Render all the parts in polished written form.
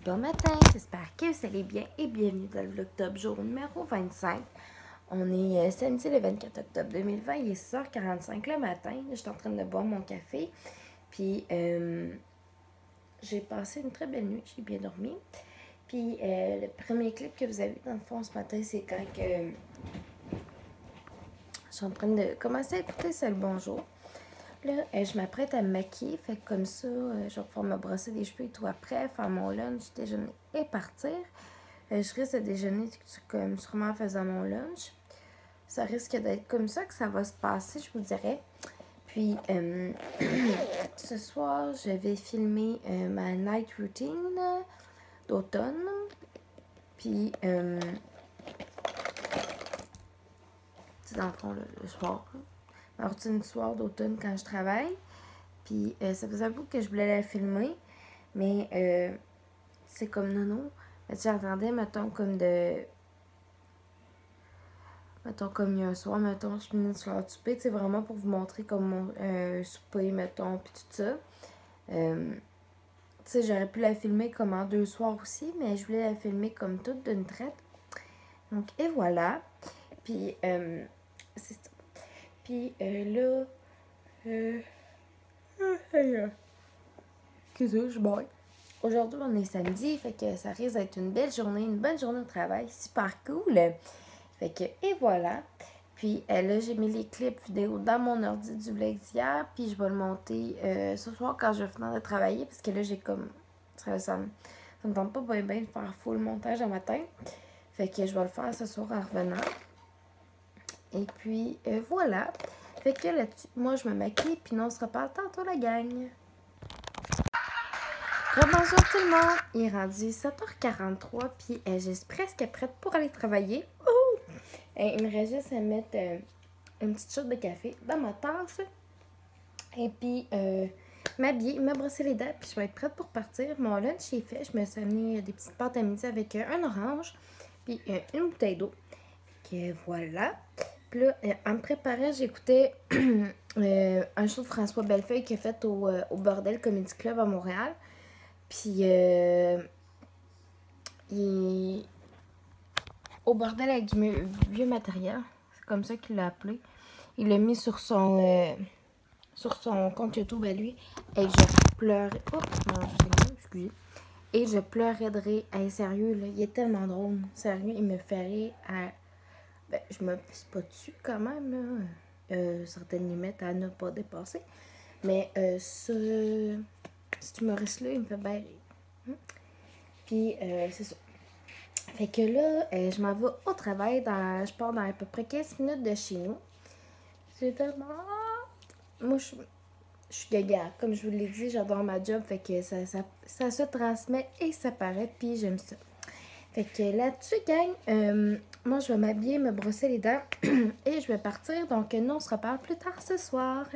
Bon matin, j'espère que vous allez bien et bienvenue dans le vlog top jour numéro 25. On est samedi le 24 octobre 2020, il est 6h45 le matin. Je suis en train de boire mon café. Puis j'ai passé une très belle nuit, j'ai bien dormi. Puis le premier clip que vous avez vu dans le fond ce matin, c'est quand que je suis en train de commencer à écouter C'est le bonjour. Là, je m'apprête à me maquiller, fait que comme ça, je vais pouvoir me brosser les cheveux et tout après, faire mon lunch, déjeuner et partir. Je risque de déjeuner comme sûrement en faisant mon lunch. Ça risque d'être comme ça que ça va se passer, je vous dirais. Puis, ce soir, je vais filmer ma night routine d'automne. Puis, c'est dans le fond, le soir, là. Ma routine du soir d'automne quand je travaille. Puis ça faisait un bout que je voulais la filmer. Mais c'est comme nono. J'entendais, mettons, comme de... Mettons, comme il y a un soir, mettons, je finis sur leur souper. C'est vraiment pour vous montrer comme mon souper, mettons, puis tout ça. Tu sais, j'aurais pu la filmer comme en 2 soirs aussi. Mais je voulais la filmer comme toute d'une traite. Donc, et voilà. Puis, c'est ça. Puis là... Qu'est-ce que je bois? Aujourd'hui, on est samedi, fait que ça risque d'être une belle journée, une bonne journée au travail. Super cool! Fait que, et voilà. Puis là, j'ai mis les clips vidéo dans mon ordi du vlog d'hier. Puis je vais le monter ce soir quand je vais finir de travailler. Parce que là, j'ai comme... Ça me tente pas bien de faire full montage un matin. Fait que je vais le faire ce soir en revenant. Et puis, voilà. Fait que là-dessus, moi, je me maquille, puis nous, on se reparle tantôt, la gang. Bonjour tout le monde! Il est rendu 7h43, puis je suis presque prête pour aller travailler. Il me reste juste à mettre une petite shot de café dans ma tasse. Et puis, m'habiller, me brosser les dents, puis je vais être prête pour partir. Mon lunch est fait. Je me suis amené des petites pâtes à midi avec un orange, puis une bouteille d'eau. Que voilà. Puis là, en me préparant, j'écoutais un show de François Bellefeuille qu'il a fait au Bordel Comedy Club à Montréal. Puis, il est au bordel avec du vieux matériel. C'est comme ça qu'il l'a appelé. Il l'a mis sur son compte YouTube à lui. Et je pleurais. Oh, non, excusez. Et je pleurais de rire. Hey, sérieux, là, il est tellement drôle. Sérieux, il me fait rire à... Ben, je me pisse pas dessus quand même, là. Certaines limites à ne pas dépasser. Mais cet humoriste-là, il me fait bien rire. Puis, c'est ça. Fait que là, je m'en vais au travail. Je pars dans à peu près 15 minutes de chez nous. J'ai tellement hâte. Moi, je suis gaga. Comme je vous l'ai dit, j'adore ma job. Fait que ça se transmet et ça paraît. Puis, j'aime ça. Fait que là-dessus, gang, moi, je vais m'habiller, me brosser les dents et je vais partir. Donc, nous, on se reparle plus tard ce soir.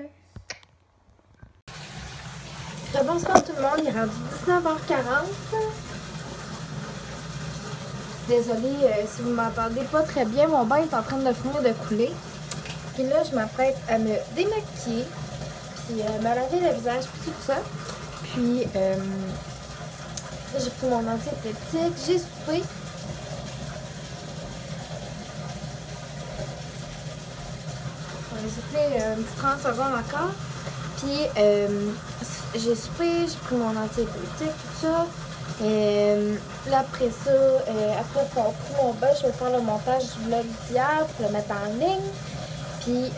Bonsoir tout le monde, il est rendu 19h40. Désolée si vous m'entendez pas très bien, mon bain est en train de finir de couler. Puis là, je m'apprête à me démaquiller, puis me laver le visage, puis tout ça. Puis, j'ai pris mon antiseptique, j'ai soupé. On va souffler une petite 30 secondes encore. Puis, j'ai soupé, j'ai pris mon antiseptique, tout ça. Là, après ça, après qu'on pris mon bain, je vais faire le montage du vlog d'hier pour le mettre en ligne. Puis,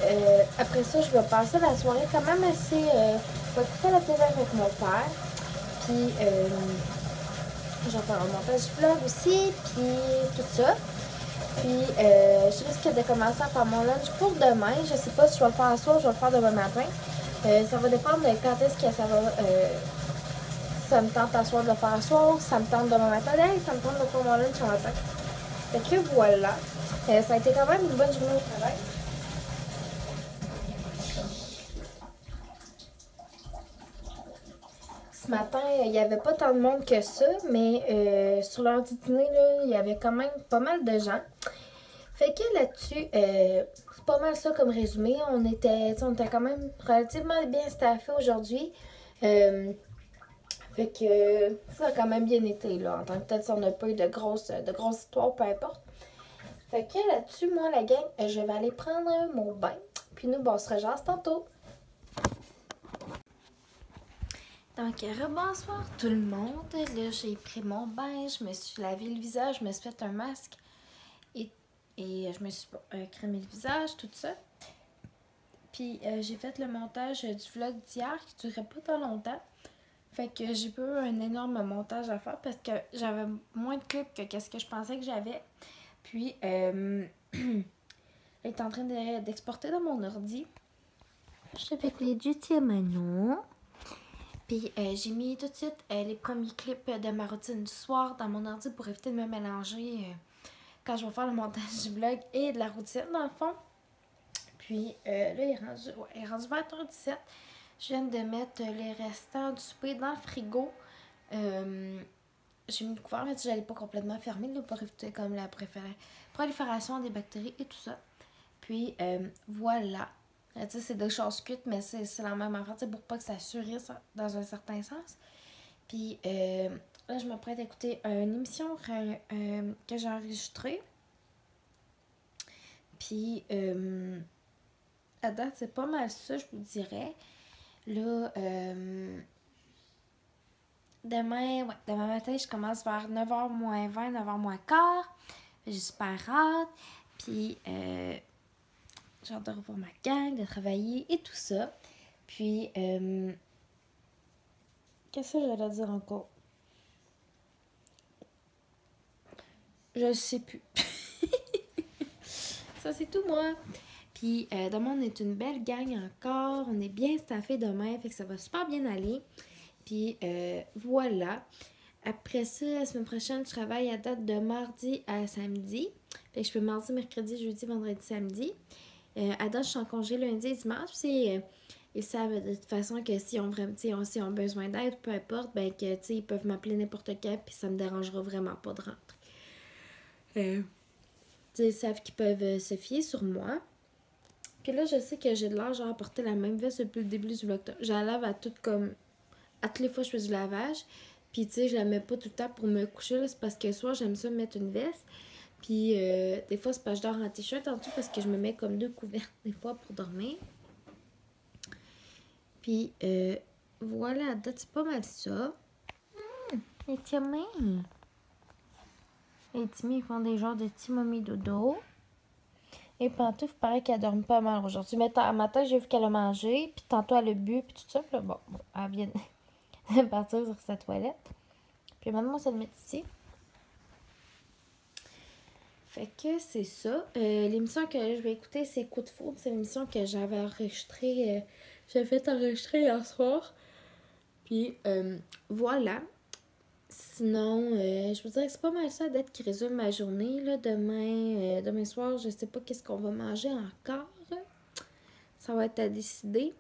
après ça, je vais passer la soirée quand même assez... je vais écouter la télé avec mon père. Puis, je vais faire un montage du vlog aussi, puis tout ça. Puis, je risque de commencer à faire mon lunch pour demain. Je sais pas si je vais le faire ce soir ou je vais le faire demain matin. Ça va dépendre de quand est-ce que ça va... ça me tente à soir de le faire à soir, ça me tente demain matin, ça me tente de faire mon lunch en matin. Fait que voilà. Ça a été quand même une bonne journée au travail. Ce matin, il n'y avait pas tant de monde que ça, mais sur l'heure du dîner, là, il y avait quand même pas mal de gens. Fait que là-dessus, c'est pas mal ça comme résumé. On était quand même relativement bien staffés aujourd'hui. Fait que ça a quand même bien été, là. En tant que tel, si on n'a pas eu de grosses histoires, peu importe. Fait que là-dessus, moi, la gang, je vais aller prendre mon bain. Puis nous, on se rejase tantôt. Donc, rebonsoir tout le monde. Là, j'ai pris mon bain, je me suis lavé le visage, je me suis fait un masque et je me suis crémé le visage, tout ça. Puis, j'ai fait le montage du vlog d'hier qui durait pas tant longtemps. Fait que j'ai pas eu un énorme montage à faire parce que j'avais moins de clips que qu'est-ce que je pensais que j'avais. Puis, elle est en train d'exporter dans mon ordi. Je vais avec du Manon. Puis j'ai mis tout de suite les premiers clips de ma routine du soir dans mon ordi pour éviter de me mélanger quand je vais faire le montage du vlog et de la routine dans le fond. Puis là, il est rendu 20h17. Je viens de mettre les restants du souper dans le frigo. J'ai mis le couvert, mais je n'allais pas complètement fermer là, pour éviter comme la prolifération des bactéries et tout ça. Puis voilà. Tu sais, c'est des choses cuites, mais c'est la même affaire, pour pas que ça surisse dans un certain sens. Puis là, je m'apprête à écouter une émission que j'ai enregistrée. Puis à date, c'est pas mal ça, je vous dirais. Là, demain matin, je commence vers 9h moins 20, 9h moins quart. J'ai super hâte. Puis j'ai hâte de revoir ma gang, de travailler et tout ça. Puis, qu'est-ce que j'allais dire encore? Je sais plus. Ça, c'est tout, moi. Puis, demain, on est une belle gang encore. On est bien staffé demain, fait que ça va super bien aller. Puis, voilà. Après ça, la semaine prochaine, je travaille à date de mardi à samedi. Fait que je fais mardi, mercredi, jeudi, vendredi, samedi. À date, je suis en congé lundi et dimanche. Puis ils savent de toute façon que si on ont besoin d'aide, peu importe, ben que ils peuvent m'appeler n'importe quand, puis ça me dérangera vraiment pas de rentrer. Ils savent qu'ils peuvent se fier sur moi. Puis là, je sais que j'ai de l'âge à porter la même veste depuis le début du vlog. Je la lave à toutes les fois que je fais du lavage. Puis tu sais, je la mets pas tout le temps pour me coucher, là. C'est parce que soit j'aime ça mettre une veste. Puis, des fois, c'est parce que je dors en t-shirt en tout parce que je me mets comme 2 couvertes des fois pour dormir. Puis, voilà, à date, c'est pas mal ça. Les Timmy. Les Timmy, ils font des genres de petits momies dodo. Et Pantouf, paraît qu'elle dorme pas mal aujourd'hui. Mais à matin, j'ai vu qu'elle a mangé. Puis tantôt, elle a bu, puis tout ça. Puis là, bon, elle vient de partir sur sa toilette. Puis maintenant, on se le met ici. Fait que c'est ça. L'émission que je vais écouter, c'est Coup de foudre. C'est l'émission que j'avais enregistrée. J'ai fait enregistrer hier soir. Puis voilà. Sinon, je vous dirais que c'est pas mal ça d'être qui résume ma journée. Là. Demain soir, je sais pas qu'est-ce qu'on va manger encore. Ça va être à décider.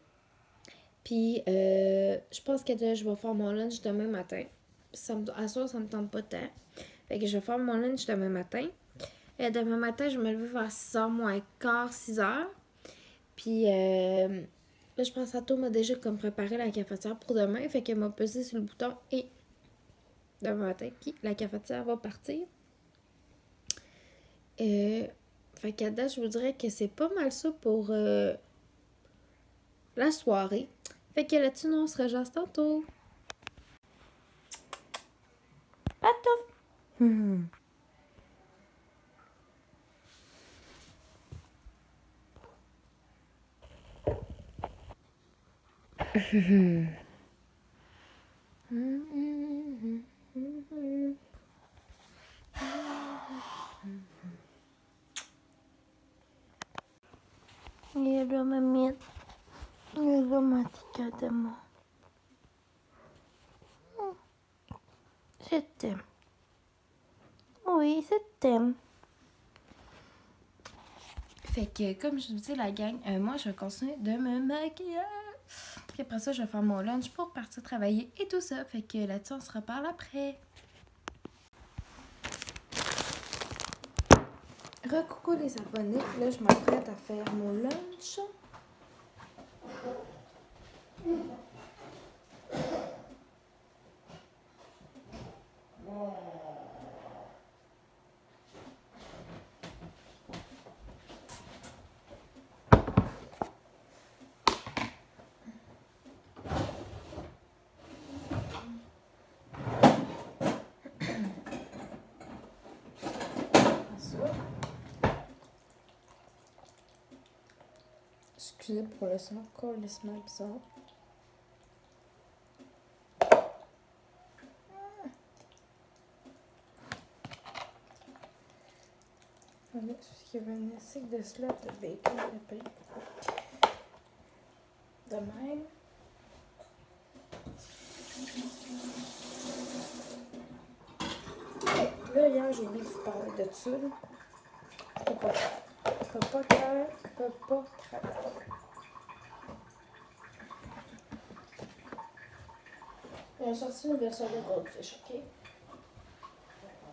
Puis je pense que je vais faire mon lunch demain matin. À soir, ça me tente pas tant. Fait que je vais faire mon lunch demain matin. Demain matin, je vais me lever vers 6h moins quart, 6h. Puis là, je pense que Sato m'a déjà comme préparé la cafetière pour demain. Fait qu'elle m'a pesé sur le bouton et demain matin, puis la cafetière va partir. Fait qu'à date, je vous dirais que c'est pas mal ça pour la soirée. Fait que là-dessus, on se rejoint tantôt. Patouf! Il doit me mettre le romantique de moi. Je t'aime. Oui, je t'aime. Fait que, comme je vous dis, la gang, moi, je vais continuer de me maquiller. Puis après ça, je vais faire mon lunch pour partir travailler et tout ça. Fait que là-dessus, on se reparle après. Recoucou les abonnés. Là, je m'apprête à faire mon lunch. Excusez pour le son, complètement bizarre. Voilà ce qui venait, c'est de slot de bacon de pain. De même. Là, hier, j'ai oublié de vous parler de ça. Papa cœur, papa crème. Ils ont sorti une version de Goldfish, ok?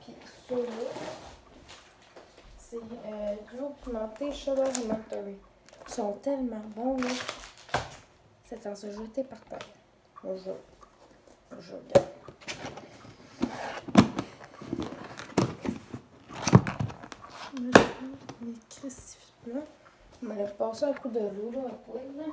Puis ceux-là, c'est de l'eau pimentée Cheddar Elementary. Ils sont tellement bons, là. C'est à se jeter par terre. Bonjour. Bonjour, gars. Les cristifs blancs. On va leur passer un coup de l'eau, là, à poêle, là.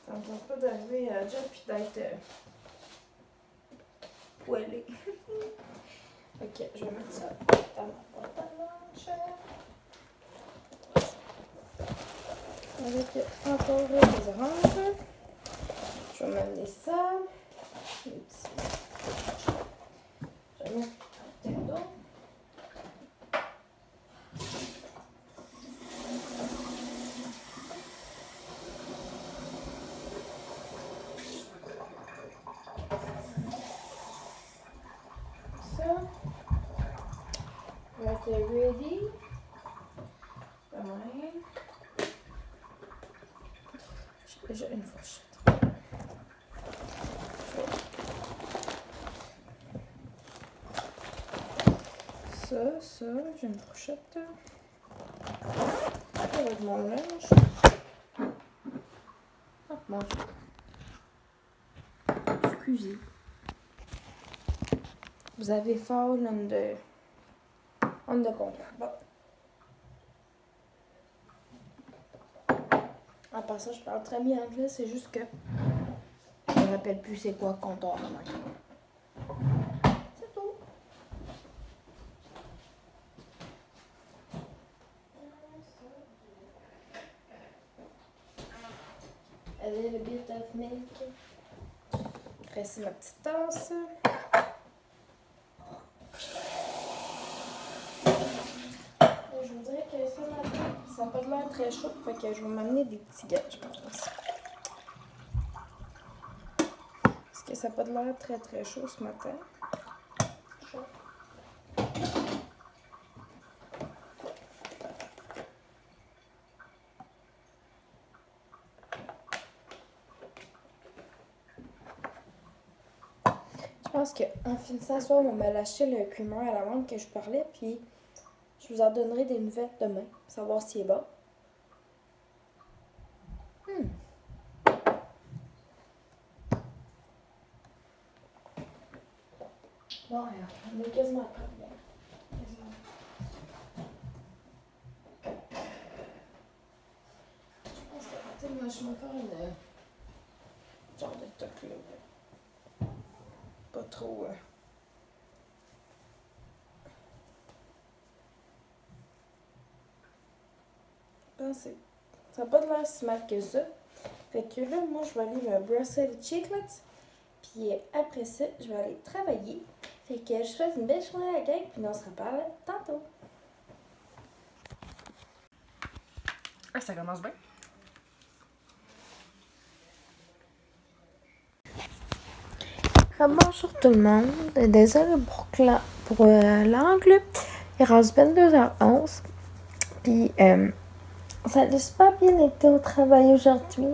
Ça me tente pas d'arriver à job puis d'être poêlée. Ok, je vais mettre ça dans ma boîte à lunch. Avec encore des oranges. Je vais m'amener ça. Les petits. Je vais mettre un peu d'eau. On va être ready. Ouais. J'ai déjà une fourchette. Ça, j'ai une fourchette. Ça va être mon linge. Ah, mon Dieu. Excusez. Vous avez fort on the control. Bon. En passant, je parle très bien anglais, c'est juste que je me rappelle plus c'est quoi comptoir en anglais. C'est tout. A little bit of milk. Presser ma petite tasse. Je vous dirais que ce matin, ça n'a pas de l'air très chaud, fait que je vais m'amener des petits gars, je pense. Parce que ça n'a pas de l'air très très chaud ce matin. Chaud. Je pense qu'en finissant ce soir, on va me lâcher le creamer à la menthe que je parlais, puis je vous en donnerai des nouvelles demain, pour savoir s'il est bon. Bon, on est quasiment à près. Je pense que moi, je vais faire une genre de toc là. Pas trop. Je pense que ça n'a pas de l'air si mal que ça. Fait que là, moi, je vais aller me brosser les chiclets. Puis après ça, je vais aller travailler. Fait que je vous souhaite une belle journée à la gang, puis on se reparle tantôt. Ah, ça commence bien. Bonjour tout le monde. Désolée pour l'angle. Il est rendu 22h11. Puis, ça a super bien été au travail aujourd'hui.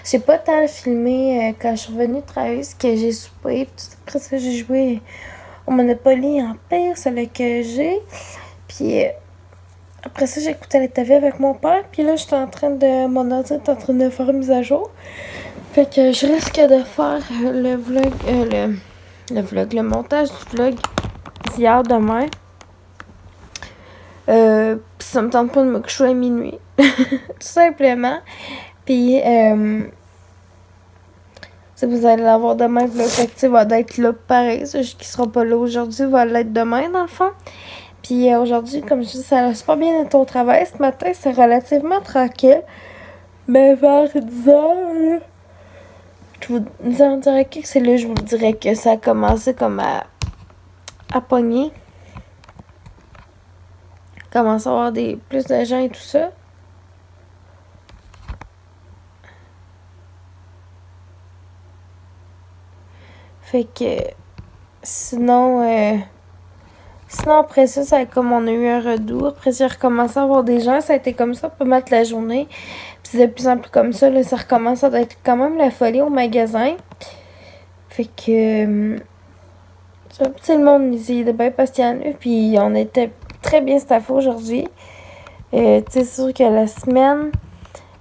J'ai pas tant filmé quand je suis revenue travailler, parce que j'ai soupé. Puis après ça, j'ai joué au Monopoly en pire, celui que j'ai. Puis après ça, j'ai écouté la TV avec mon père. Puis là, j'étais en train de... Mon ordi est en train de faire une mise à jour. Fait que je risque de faire le vlog... le montage du vlog d'hier demain. Pis ça me tente pas de me coucher à minuit. Tout simplement. Puis, vous allez l'avoir demain. Le vlog, fait va être là pareil. Celui qui sera pas là aujourd'hui va l'être demain, dans le fond. Puis aujourd'hui, comme je dis, ça a super bien été au travail. Ce matin, c'est relativement tranquille. Mais vers 10h, je vous en dirais que c'est là, je vous dirais que ça a commencé comme à pogner. Commence à avoir plus de gens et tout ça. Fait que sinon après ça comme on a eu un redout. Après ça, il a recommencé à avoir des gens. Ça a été comme ça pas mal la journée. Puis c'est de plus en plus comme ça. Là, ça recommence à être quand même la folie au magasin. Fait que le monde il était bien patient. Puis on était très bien staffé aujourd'hui. C'est sûr que la semaine,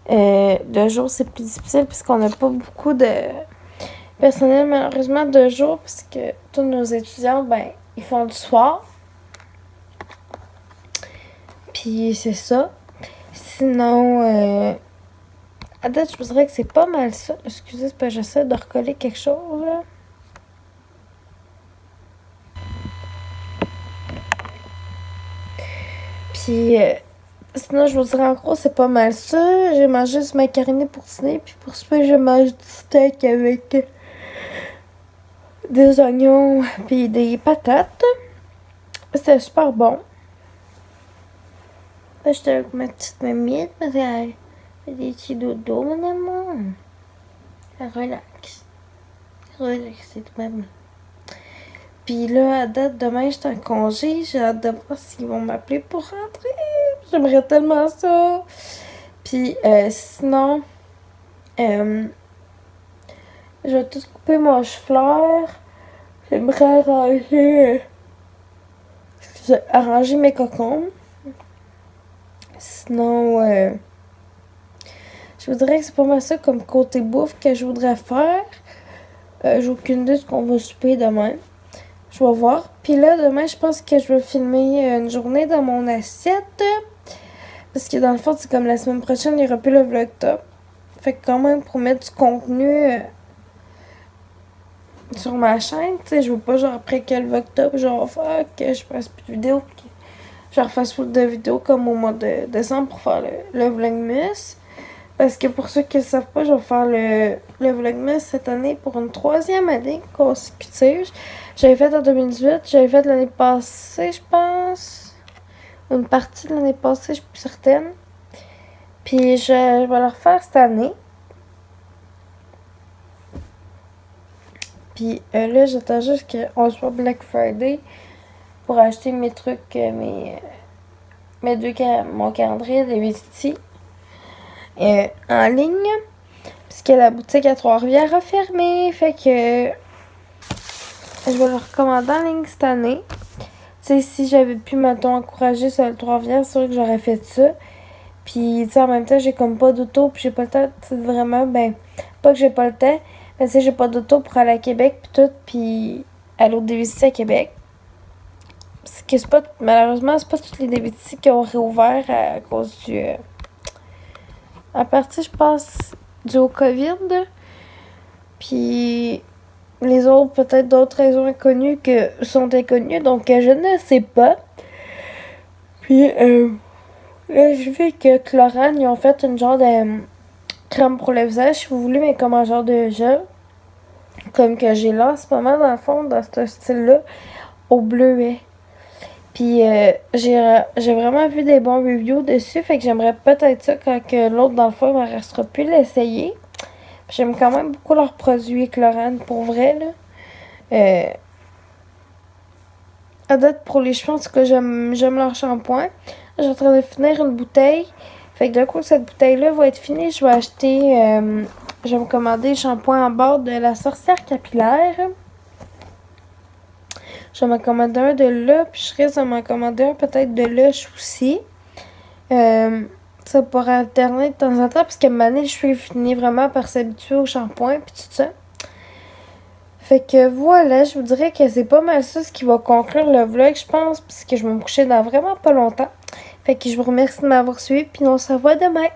le jour, c'est plus difficile puisqu'on n'a pas beaucoup de personnel, malheureusement, de jour, parce que tous nos étudiants, ils font du soir. Puis c'est ça. Sinon, à date, je vous dirais que c'est pas mal ça. Excusez, c'est parce que j'essaie de recoller quelque chose, là. Puis, sinon, je vous dirais en gros, c'est pas mal ça. J'ai mangé du macaroni pour dîner, puis pour souper, je mange du steak avec des oignons, puis des patates. C'était super bon. Là, j'étais avec ma petite mamie, parce qu'elle fait des petits dodos, mon amour. Relax. Relax, c'est tout mamie. Puis là, à date, demain, j'étais en congé. J'ai hâte de voir s'ils vont m'appeler pour rentrer. J'aimerais tellement ça. Puis sinon, je vais tout couper mon chou-fleur. J'aimerais arranger mes cocombes. Sinon, je voudrais que c'est pas mal ça comme côté bouffe que je voudrais faire. J'ai aucune idée de ce qu'on va souper demain. Je vais voir. Puis là, demain, je pense que je vais filmer une journée dans mon assiette. Parce que dans le fond, c'est comme la semaine prochaine, il n'y aura plus le vlog top. Fait que quand même, pour mettre du contenu sur ma chaîne, tu sais, je veux pas genre après que le vlog top, genre faire que je fasse plus de vidéos. Que je refasse plus de vidéos comme au mois de décembre pour faire le vlogmas. Parce que pour ceux qui ne savent pas, je vais faire le vlogmas cette année pour une 3e année consécutive. J'avais fait en 2018, j'avais fait l'année passée, je pense. Une partie de l'année passée, je suis plus certaine. Puis je vais le refaire cette année. Puis là, j'attends juste qu'on soit Black Friday pour acheter mes trucs, mon calendrier de Viti en ligne. Puisque la boutique à Trois-Rivières a fermé. Fait que je vais le recommander en ligne cette année. Tu sais, si j'avais pu, mettons, encourager sur le Trois-Rivières, c'est sûr que j'aurais fait ça. Puis, tu sais, en même temps, j'ai comme pas d'auto, puis j'ai pas le temps, c'est vraiment, pas que j'ai pas le temps, mais tu sais, j'ai pas d'auto pour aller à Québec, puis tout, puis aller au DVC à Québec. Parce que c'est pas, malheureusement, c'est pas toutes les DVC qui ont réouvert à cause du... à partir, je pense, du COVID. Puis... les autres, peut-être d'autres raisons inconnues sont inconnues, donc je ne sais pas. Puis, là, je vu que Chlorane, ils ont fait une genre de crème pour le visage, si vous voulez, mais comme un genre de gel. Comme que j'ai là en ce moment, dans le fond, dans ce style-là, au bleuet. Puis, j'ai vraiment vu des bons reviews dessus, fait que j'aimerais peut-être ça quand que l'autre, dans le fond, il me restera plus l'essayer. J'aime quand même beaucoup leurs produits Chlorane, pour vrai, là. à date, pour les cheveux, en tout cas, j'aime leur shampoing. Je suis en train de finir une bouteille. Fait que d'un coup, cette bouteille-là va être finie. Je vais acheter... je vais me commander le shampoing en bord de la sorcière capillaire. Je vais m'en commander un de là, puis je risque de m'en commander un peut-être de Lush aussi. Ça pourra alterner de temps en temps, parce qu'à un moment donné, je suis finie vraiment par s'habituer au shampoing, puis tout ça. Fait que voilà, je vous dirais que c'est pas mal ça ce qui va conclure le vlog, je pense, puisque je vais me coucher dans vraiment pas longtemps. Fait que je vous remercie de m'avoir suivi, puis on se revoit demain.